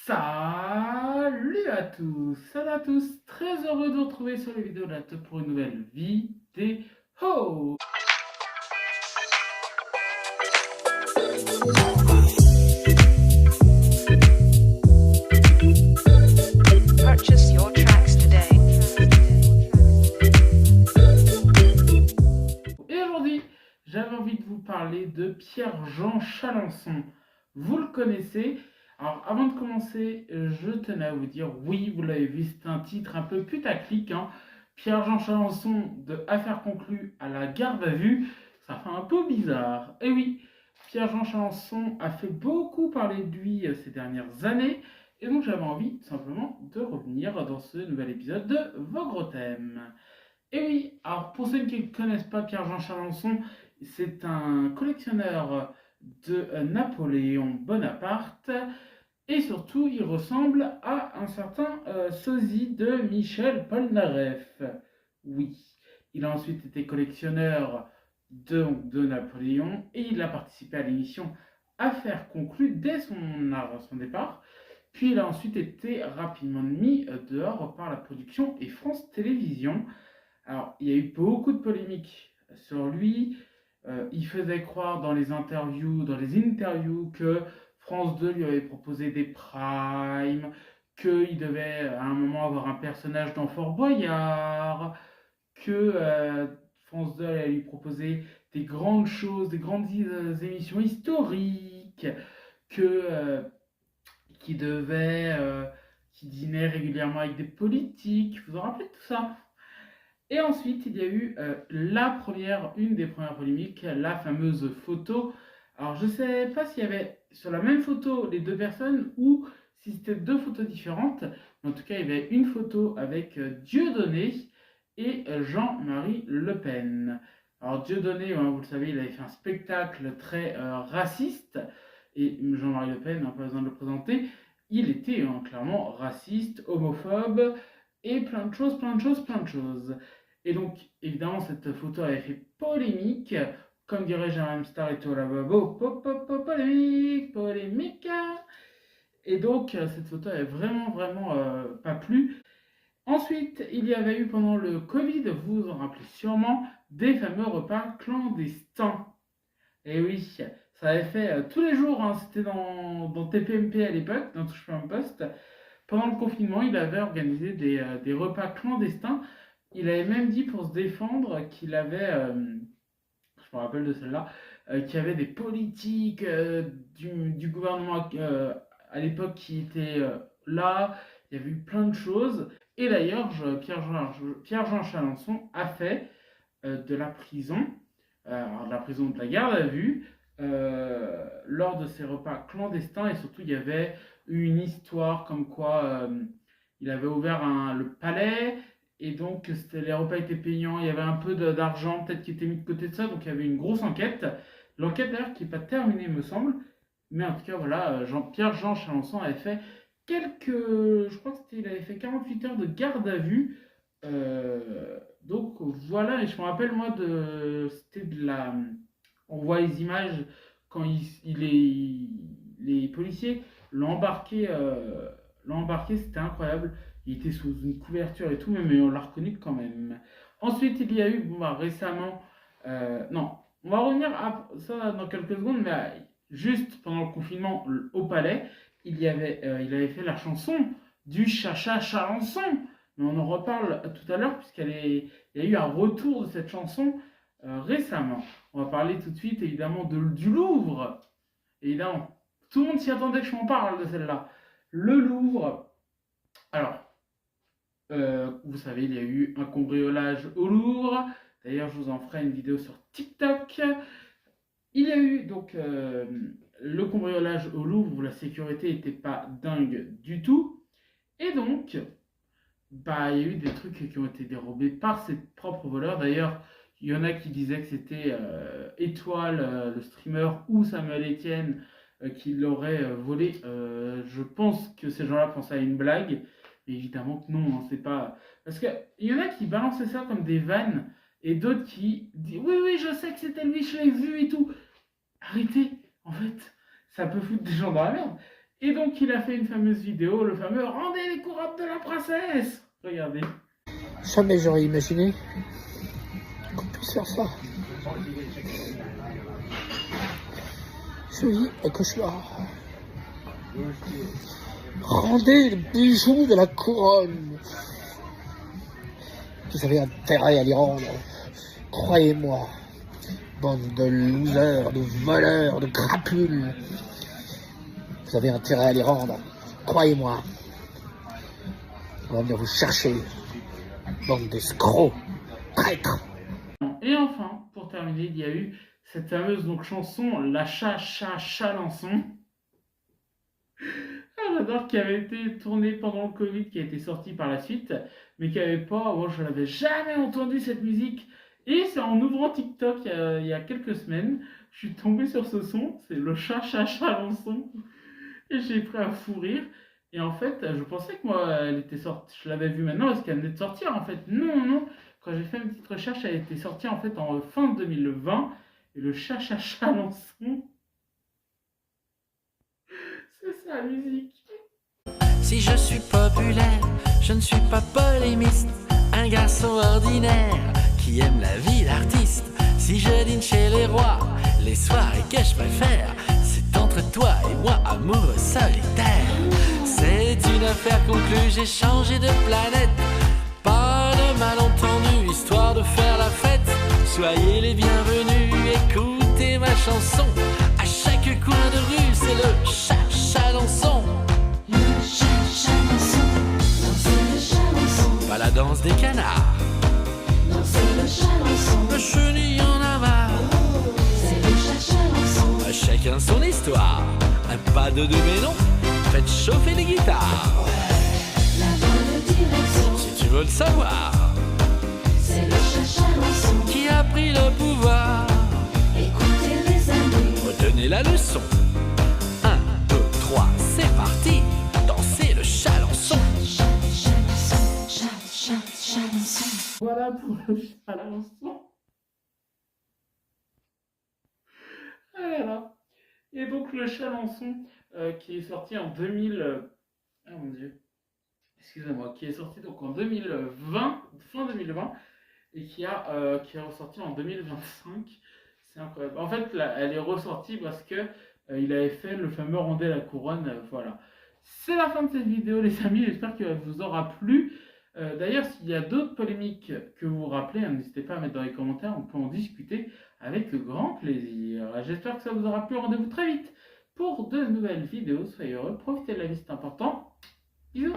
Salut à tous, salut à tous, très heureux de vous retrouver sur les vidéos de la Top pour une nouvelle vidéo. Purchase your tracks today. Et aujourd'hui, j'avais envie de vous parler de Pierre-Jean Chalençon. Vous le connaissez. Alors avant de commencer, je tenais à vous dire, oui, vous l'avez vu, c'est un titre un peu putaclic, hein. Pierre-Jean Chalençon de Affaire conclue à la garde à vue, ça fait un peu bizarre. Et oui, Pierre-Jean Chalençon a fait beaucoup parler de lui ces dernières années, et donc j'avais envie tout simplement de revenir dans ce nouvel épisode de Vos Thèmes. Et oui, alors pour ceux qui ne connaissent pas Pierre-Jean Chalençon, c'est un collectionneur de Napoléon Bonaparte et surtout il ressemble à un certain sosie de Michel Polnareff. Oui, il a ensuite été collectionneur de Napoléon et il a participé à l'émission Affaires conclues dès son départ. Puis il a ensuite été rapidement mis dehors par la production et France Télévisions. Alors, il y a eu beaucoup de polémiques sur lui. Il faisait croire dans les interviews que France 2 lui avait proposé des primes, qu'il devait à un moment avoir un personnage dans Fort Boyard, que France 2 allait lui proposer des grandes choses, des grandes émissions historiques, que qui devait, qui dînait régulièrement avec des politiques. Vous vous rappelez de tout ça? Et ensuite, il y a eu une des premières polémiques, la fameuse photo. Alors, je ne sais pas s'il y avait sur la même photo les deux personnes ou si c'était deux photos différentes. Mais en tout cas, il y avait une photo avec Dieudonné et Jean-Marie Le Pen. Alors, Dieudonné, hein, vous le savez, il avait fait un spectacle très raciste. Et Jean-Marie Le Pen, pas besoin de le présenter, il était clairement raciste, homophobe et plein de choses, plein de choses, plein de choses. Et donc, évidemment, cette photo avait fait polémique. Comme dirait Jean Star et au lavabo, polémique, polémique. Et donc, cette photo avait vraiment, vraiment pas plu. Ensuite, il y avait eu pendant le Covid, vous vous en rappelez sûrement, des fameux repas clandestins. Et oui, ça avait fait tous les jours, hein, c'était dans TPMP à l'époque, dans Touche pas un poste. Pendant le confinement, il avait organisé des repas clandestins. Il avait même dit pour se défendre qu'il avait, je me rappelle de celle-là, qu'il y avait des politiques du gouvernement à l'époque qui étaient là. Il y avait eu plein de choses. Et d'ailleurs, Pierre-Jean Chalençon a fait de la prison, de la prison de la garde à vue, lors de ses repas clandestins. Et surtout, il y avait eu une histoire comme quoi il avait ouvert le palais. Et donc, les repas étaient payants, il y avait un peu d'argent peut-être qui était mis de côté de ça, donc il y avait une grosse enquête. L'enquête d'ailleurs qui n'est pas terminée, me semble. Mais en tout cas, voilà, Pierre-Jean Chalençon avait fait je crois il avait fait 48 heures de garde à vue. Donc voilà, et je me rappelle moi c'était de la, on voit les images quand les policiers l'ont embarqué, c'était incroyable. Il était sous une couverture et tout, mais on l'a reconnu quand même. Ensuite, il y a eu, récemment, non, on va revenir à ça dans quelques secondes, mais juste pendant le confinement au Palais, il avait fait la chanson du Chacha Chalençon. Mais on en reparle tout à l'heure, il y a eu un retour de cette chanson récemment. On va parler tout de suite, évidemment, du Louvre. Évidemment, tout le monde s'y attendait que je m'en parle de celle-là. Le Louvre. Alors, vous savez, il y a eu un cambriolage au Louvre. D'ailleurs, je vous en ferai une vidéo sur TikTok. Il y a eu donc le cambriolage au Louvre où la sécurité n'était pas dingue du tout. Et donc, il y a eu des trucs qui ont été dérobés par ses propres voleurs. D'ailleurs, il y en a qui disaient que c'était Étoile, le streamer, ou Samuel Etienne qui l'aurait volé. Je pense que ces gens-là pensaient à une blague. Mais évidemment que non, hein, c'est pas. Parce qu'il y en a qui balançaient ça comme des vannes, et d'autres qui disent oui, oui, je sais que c'était lui, je l'ai vu et tout. Arrêtez, en fait, ça peut foutre des gens dans la merde. Et donc il a fait une fameuse vidéo, le fameux rendez les couronnes de la princesse. Regardez. Jamais j'aurais imaginé qu'on puisse faire ça. Je vis un cauchemar. Rendez le bijou de la couronne. Vous avez intérêt à l'y rendre. Croyez-moi, bande de losers, de voleurs, de crapules. Vous avez intérêt à l'y rendre. Croyez-moi. On va venir vous chercher. Bande d'escrocs, traîtres. Et enfin, pour terminer, il y a eu cette fameuse donc, chanson La Chalençon. J'adore, qui avait été tournée pendant le Covid, qui a été sortie par la suite, mais qui n'avait pas, moi je n'avais jamais entendu cette musique. Et c'est en ouvrant TikTok il y a quelques semaines, je suis tombé sur ce son, c'est le Chalençon, et j'ai pris un fou rire. Et en fait, je pensais que moi, elle était sortie, je l'avais vue maintenant parce qu'elle venait de sortir. En fait, non. Quand j'ai fait une petite recherche, elle était sortie en fait en fin 2020. Et le Chalençon, c'est sa musique. Si je suis populaire, je ne suis pas polémiste. Un garçon ordinaire qui aime la vie d'artiste. Si je dîne chez les rois, les soirées que je préfère, c'est entre toi et moi, amoureux solitaire. C'est une affaire conclue, j'ai changé de planète. Pas de malentendu, histoire de faire la fête. Soyez les bienvenus, écoutez ma chanson. À chaque coin de rue, c'est le Chalençon. Pas la danse des canards. Non, c'est le Chalençon. Le chenille en a marre. C'est le Chalençon. À chacun son histoire. Un pas de deux mais non. Faites chauffer les guitares. La bonne direction. Si tu veux le savoir. C'est le Chalençon. Qui a pris le pouvoir? Écoutez les amis. Retenez la leçon. 1, 2, 3, c'est parti. Dansez le Chalençon. Chalençon. Voilà pour le Chalençon. Voilà. Et donc le Chalençon qui est sorti en 2000. Ah mon dieu. Excusez-moi. Qui est sorti donc en 2020, fin 2020, et qui est ressorti en 2025. C'est incroyable. En fait, là, elle est ressortie parce que il avait fait le fameux Rendez la couronne. Voilà. C'est la fin de cette vidéo, les amis. J'espère qu'elle vous aura plu. D'ailleurs, s'il y a d'autres polémiques que vous vous rappelez, n'hésitez pas à mettre dans les commentaires, on peut en discuter avec grand plaisir. J'espère que ça vous aura plu. Rendez-vous très vite pour de nouvelles vidéos. Soyez heureux, profitez de la vie, c'est important. Bisous.